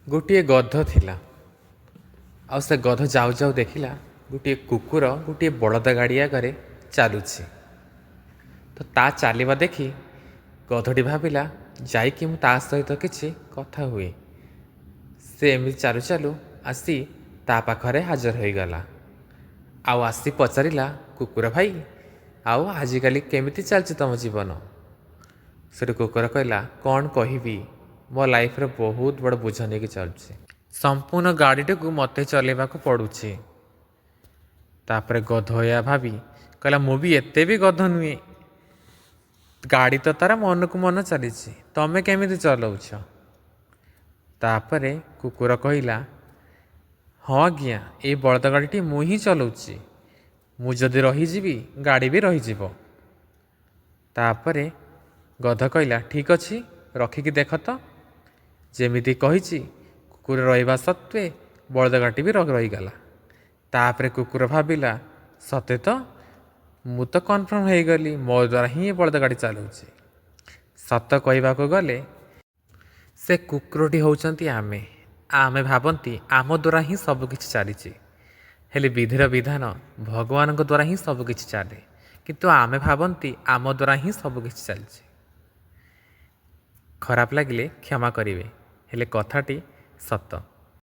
ଗୋଟିଏ ଗଧ ଥିଲା। ଆଉ ସେ ଗଧ ଯାଉ ଯାଉ ଦେଖିଲା ଗୋଟିଏ କୁକୁର ଗୋଟିଏ ବଳଦ ଗାଡ଼ି ଆଗରେ ଚାଲୁଛି। ତ ତା ଚାଲିବା ଦେଖି ଗଧଟି ଭାବିଲା ଯାଇକି ମୁଁ ତା ସହିତ କିଛି କଥା ହୁଏ। ସେ ଏମିତି ଚାଲୁ ଚାଲୁ ଆସି ତା ପାଖରେ ହାଜର ହୋଇଗଲା। ଆଉ ଆସି ପଚାରିଲା, କୁକୁର ଭାଇ, ଆଉ ଆଜିକାଲି କେମିତି ଚାଲିଛି ତମ ଜୀବନ? ସେଠୁ କୁକୁର କହିଲା, କ'ଣ କହିବି, ମୋ ଲାଇଫ୍ରେ ବହୁତ ବଡ଼ ବୋଝ ନେଇକି ଚାଲୁଛି। ସମ୍ପୂର୍ଣ୍ଣ ଗାଡ଼ିଟିକୁ ମୋତେ ଚଲେଇବାକୁ ପଡ଼ୁଛି। ତାପରେ ଗଧ ଏହା ଭାବି କହିଲା, ମୁଁ ବି ଏତେ ବି ଗଧ ନୁହେଁ। ଗାଡ଼ି ତ ତାର ମନକୁ ମନ ଚାଲିଛି, ତମେ କେମିତି ଚଲାଉଛ? ତାପରେ କୁକୁର କହିଲା, ହଁ ଆଜ୍ଞା, ଏଇ ବଳଦ ଗାଡ଼ିଟି ମୁଁ ହିଁ ଚଲାଉଛି। ମୁଁ ଯଦି ରହିଯିବି ଗାଡ଼ି ବି ରହିଯିବ। ତାପରେ ଗଧ କହିଲା, ଠିକ୍ ଅଛି, ରଖିକି ଦେଖ ତ। ଯେମିତି କହିଛି କୁକୁର ରହିବା ସତ୍ତ୍ୱେ ବଳଦ ଗାଡ଼ି ବି ରହିଗଲା। ତାପରେ କୁକୁର ଭାବିଲା, ସତେ ତ, ମୁଁ ତ କନଫର୍ମ ହେଇଗଲି, ମୋ ଦ୍ୱାରା ହିଁ ବଳଦ ଗାଡ଼ି ଚାଲୁଛି। ସତ କହିବାକୁ ଗଲେ ସେ କୁକୁରଟି ହେଉଛନ୍ତି ଆମେ ଭାବନ୍ତି ଆମ ଦ୍ୱାରା ହିଁ ସବୁକିଛି ଚାଲିଛି। ହେଲେ ବିଧିର ବିଧାନ ଭଗବାନଙ୍କ ଦ୍ୱାରା ହିଁ ସବୁକିଛି ଚାଲେ। କିନ୍ତୁ ଆମେ ଭାବନ୍ତି ଆମ ଦ୍ୱାରା ହିଁ ସବୁକିଛି ଚାଲିଛି। ଖରାପ ଲାଗିଲେ କ୍ଷମା କରିବେ, ହେଲେ କଥାଟି ସତ।